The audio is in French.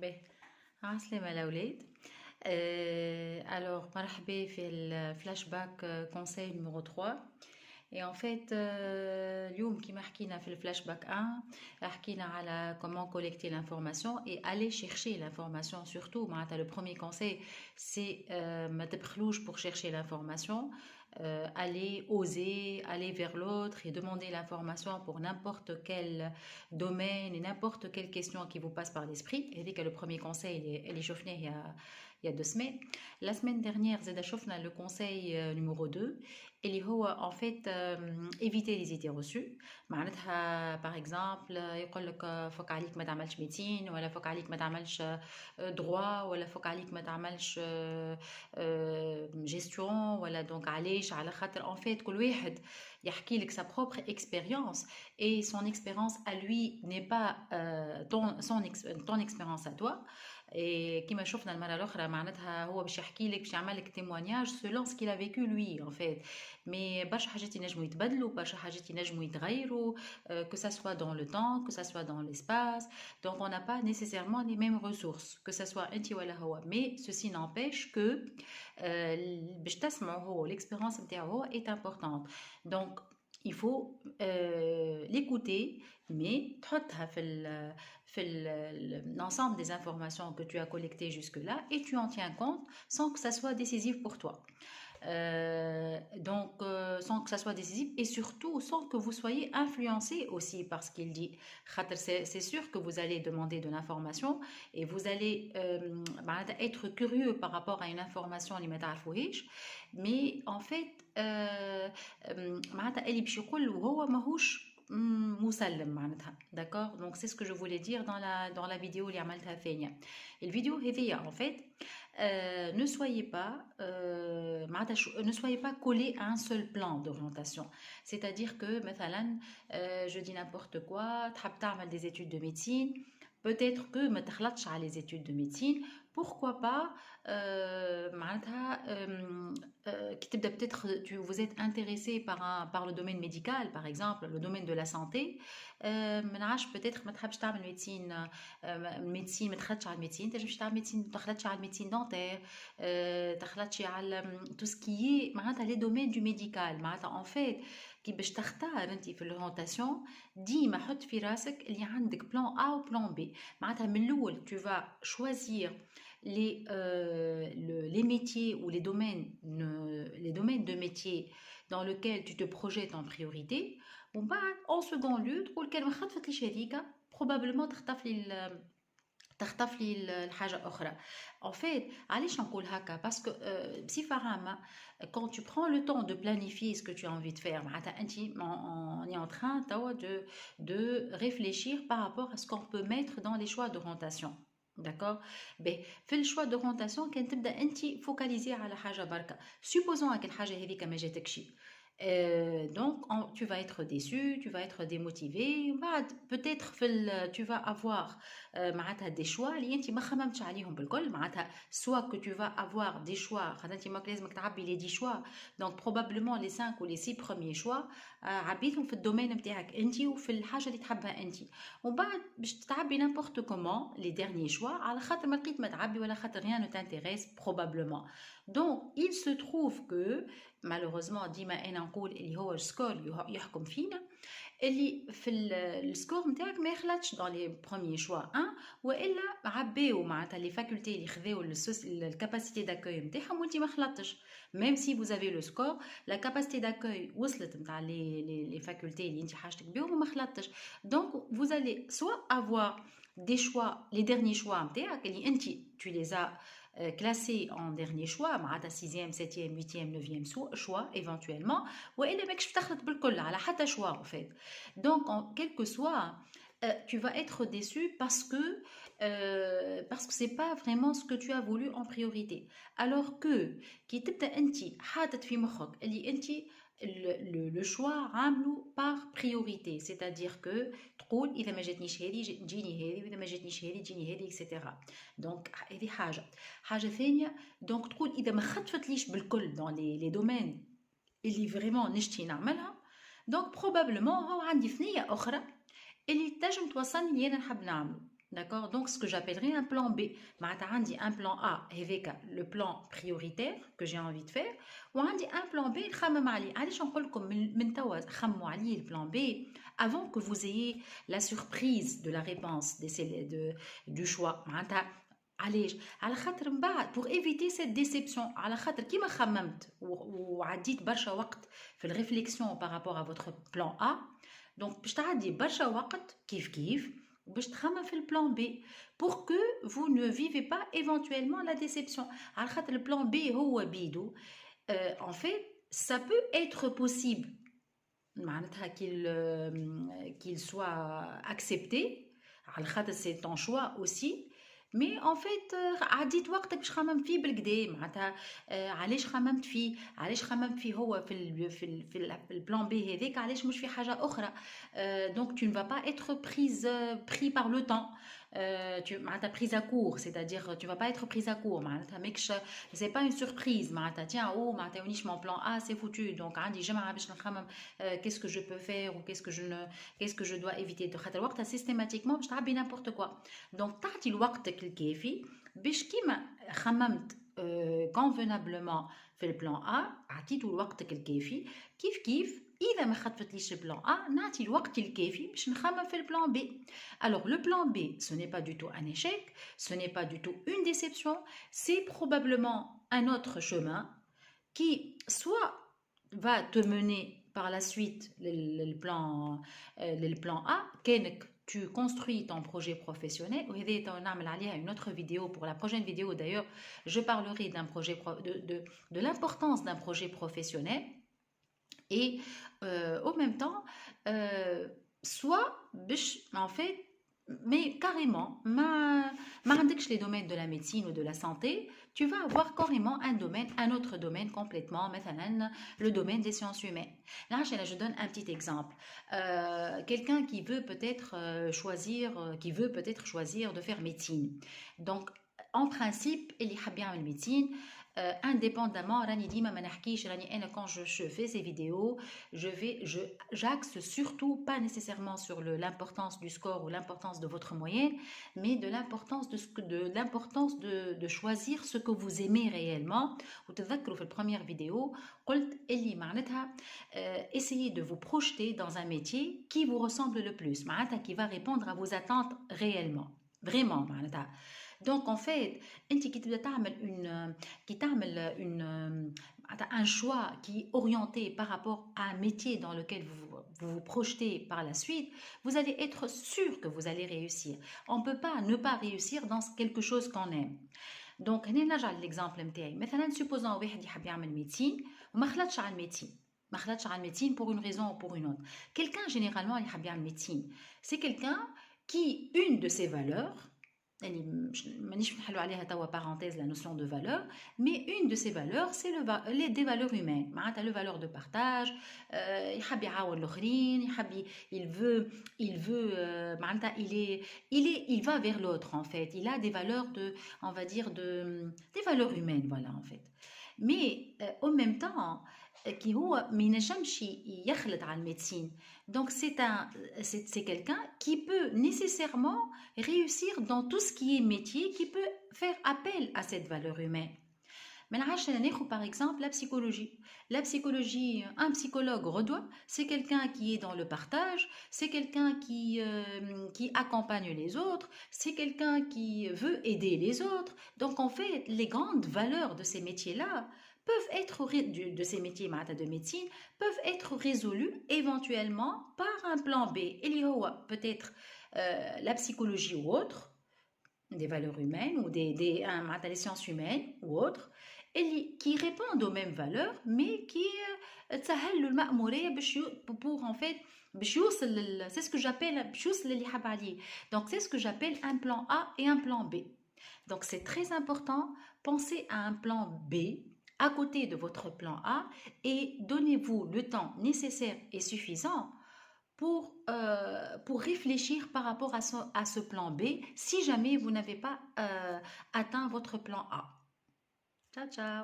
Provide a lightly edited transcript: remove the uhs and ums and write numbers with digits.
مرحبا. عسلامة الأولاد. Alors مرحبا في الفلاش باك conseil numéro 3. Et en fait, اليوم كيما حكينا في الفلاش باك 1 حكينا على comment collecter l'information et aller chercher l'information surtout. معناتها le premier conseil c'est ما تبخلوش pour chercher l'information. Aller oser, aller vers l'autre et demander l'information pour n'importe quel domaine et n'importe quelle question qui vous passe par l'esprit. Et dès que le premier conseil, elle est chauffée il y a 2 semaines. La semaine dernière, Zeda Chofna le conseil numéro 2. Et en fait, éviter les idées reçues. Par exemple, يقول لك فوق عليك ما تعملش ميديسين ولا فوق عليك ما تعملش droit ولا فوق عليك ما تعملش gestion ولا donc علاش على خاطر en fait كل واحد يحكي لك sa propre expérience et son expérience à lui n'est pas ton expérience à toi. Et كما شفنا المره الاخرى معناتها هو باش يحكي لك باش يعمل لك témoignage selon ce qu'il a vécu lui en fait. Mais برشا حاجات ينجموا يتبدلوا برشا حاجات ينجموا يتغيروا que ça soit dans le temps que ça soit dans l'espace. Donc on n'a pas nécessairement les mêmes ressources que ça soit انت ولا هو. Mais ceci n'empêche que باش تسمعوا هو l'expérience نتاعو هو est importante. Donc il faut l'écouter mais تحطها l'ensemble des informations que tu as collectées jusque-là et tu en tiens compte sans que ça soit décisif pour toi. Sans que ça soit décisif et surtout sans que vous soyez influencé aussi par ce qu'il dit. C'est sûr que vous allez demander de l'information et vous allez être curieux par rapport à une information mais en fait اللي باش يقول وهو ماهوش مسلم معناتها. D'accord, donc c'est ce que je voulais dire dans la vidéo اللي عملتها ثانية. الفيديو هذيا en fait ne soyez pas collé à un seul plan d'orientation. C'est-à-dire que مثلا je dis n'importe quoi تحب تعمل des études de médecine, peut-être que ما تخلطش على les études de médecine. Pourquoi pas peut-être vous êtes intéressé par le domaine médical par exemple, le domaine de la santé. peut-être ما تحبش تعمل médecine ما تخلطش على الميديسين تنجمش تعمل médecine ما تخلطش على الميديسين دونتير تخلطش على tout ce qui est معناتها les domaines du médical. معناتها en fait كي باش تختار انت في l'orientation ديما حط في راسك اللي عندك plan A ou plan B. معناتها من الاول tu vas choisir les métiers ou les domaines de métiers dans lesquels tu te projettes en priorité. En second lieu تقول كان ما خطفتليش هذيك probablement تخطف لي الحاجه اخرى. En fait علاش نقول هكا parce que بصفه عامه quand tu prends le temps de planifier ce que tu as envie de faire معناتها انت on est en train de réfléchir par rapport à ce qu'on peut mettre dans les choix d'orientation. D'accord. في الشوا d'orientation كان تبدا انت فوكاليزي على حاجه بركه. supposons هاك الحاجه هذيك ما جاتكش. Donc tu vas être déçu, tu vas être démotivé. Peut-être tu vas avoir des choix اللي انت ما خممتش عليهم بالكل. soit que tu vas avoir des choix خاطر ما لازمك تعبي les 10 choix. Donc probablement les 5 ou les 6 premiers choix عبيتهم في الدومين نتاعك انت وفي الحاجه اللي تحبها انت. ومن بعد باش تعبي n'importe comment les derniers choix على خاطر ما لقيت ما تعبي ولا خاطر rien ne t'intéresse probablement. Donc il se trouve que malheureusement ديما انا نقول اللي هو السكور يحكم فينا اللي في السكور نتاعك ما يخلطش dans les premiers choix 1 والا عباو معناتها لي فاكولتي اللي خذاو الكاباسيتي داكوي نتاعهم وانت ما خلطتش. même si vous avez le score la capacité d'accueil وصلت نتاع les facultés اللي انت حاجتك بهم وما خلطتش. donc vous allez soit avoir des choix les derniers choix نتاعك اللي انت tu les as classé en dernier choix معناتها 6e 7e 8e 9e choix éventuellement والا ماكش تخلط بالكل على حتى choix en fait. Donc en quelque soit tu vas être déçu parce que c'est pas vraiment ce que tu as voulu en priorité. Alors que كي تبدا انت حاطط في مخك اللي انت le choix عاملو par priorité, c'est-à-dire que تقول إذا ما جاتنيش هذه تجيني هذه وإذا ما جاتنيش هذه تجيني هذه etc. donc هذه حاجة ثانية. donc تقول إذا ما خطفتليش بالكل dans les domaines اللي vraiment نشتي نعملها donc probablement هو عندي ثنية أخرى اللي تنجم توصلني اللي أنا نحب نعمله. D'accord? Donc, ce que j'appellerais un plan B. معناتها عندي un plan A avec le plan prioritaire que j'ai envie de faire وعندي un plan B نخمم عليه. علاش نقول لكم من توا خمموا عليه le plan B avant que vous ayez la surprise de la réponse du choix. معناتها علاش؟ على خاطر من بعد pour éviter cette déception على خاطر كيما خممت وعديت برشا وقت في الريفليكسيون par rapport à votre plan A. Donc باش تعدي برشا وقت كيف باش تخمم في البلان بي pour que vous ne vivez pas éventuellement la déception. على خاطر البلان بي هو بيدو en fait ça peut être possible معناتها qu'il soit accepté على خاطر c'est ton choix aussi. مي ان فيت عديت وقتك باش خممت فيه بالكدا معناتها علاش خممت فيه هو في البلان بي هذاك علاش مش في حاجه اخرى دونك tu ne vas pas être pris par le temps معناتها prise à court c'est-à-dire tu vas pas être prise à court معناتها ماكش c'est pas une surprise معناتها tiens oh ما عطاونيش mon plan A c'est foutu donc عندي جمعه باش نخمم qu'est-ce que je peux faire ou qu'est-ce que je dois éviter de خاطر وقتها systématiquement باش تعبي n'importe quoi donc تعطي لوقتك الكافي باش كيما خممت convenablement في البلان A عطيتو لوقتك الكافي كيف إذا ما خطفتليش البلان A نعطي الوقت الكافي باش نخمم في البلان B. Alors le plan B ce n'est pas du tout un échec, ce n'est pas du tout une déception, c'est probablement un autre chemin qui soit va te mener par la suite le plan A كانك tu construis ton projet professionnel. Une autre vidéo pour la prochaine vidéo d'ailleurs je parlerai d'un projet de l'importance d'un projet professionnel et en même temps soit en fait mais carrément les domaines de la médecine ou de la santé tu vas avoir carrément un autre domaine complètement مثلا le domaine des sciences humaines. Là je donne un petit exemple quelqu'un qui veut peut-être choisir de faire médecine donc en principe اللي حاب يعمل médecine indépendamment راني ديما ما نحكيش راني انا quand je fais ces vidéos j'axe surtout pas nécessairement sur l'importance du score ou l'importance de votre moyenne mais de l'importance de choisir ce que vous aimez réellement. وتذكروا في première vidéo قلت اللي معناتها essayez de vous projeter dans un métier qui vous ressemble le plus معناتها qui va répondre à vos attentes réellement vraiment معناتها. Donc en fait انت كي تبدا تعمل un choix qui est orienté par rapport à un métier dans lequel vous projetez par la suite, vous allez être sûr que vous allez réussir. On ne peut pas ne pas réussir dans quelque chose qu'on aime. Donc هنا نرجع للإكزامبل نتاعي مثلا supposons واحد يحب يعمل médecine وما خلطش على الميديسين pour une raison ou pour une autre. Quelqu'un généralement اللي يحب يعمل médecine c'est quelqu'un qui une de ses valeurs مانيش نحلو عليها توا parenthèse la notion de valeur mais une de ces valeurs c'est des valeurs humaines معناتها le valeur de partage يحب يعاون الاخرين il veut معناتها il va vers l'autre en fait il a des valeurs on va dire des valeurs humaines voilà en fait mais en même temps qui هو ما ينجمش يخلط على الميديسين donc c'est quelqu'un qui peut nécessairement réussir dans tout ce qui est métier qui peut faire appel à cette valeur humaine. Mais par exemple la psychologie un psychologue redoit c'est quelqu'un qui est dans le partage c'est quelqu'un qui accompagne les autres c'est quelqu'un qui veut aider les autres donc en fait les grandes valeurs de ces métiers là peuvent être de ces métiers de médecine peuvent être résolus éventuellement par un plan B. Il y a peut-être la psychologie ou autre, des valeurs humaines ou des sciences humaines ou autres qui répondent aux mêmes valeurs mais qui تسهل المأمورية pour en fait c'est ce que j'appelle donc c'est ce que j'appelle un plan A et un plan B. Donc c'est très important, pensez à un plan B à côté de votre plan A et donnez-vous le temps nécessaire et suffisant pour réfléchir par rapport à ce plan B si jamais vous n'avez pas atteint votre plan A. Ciao, ciao!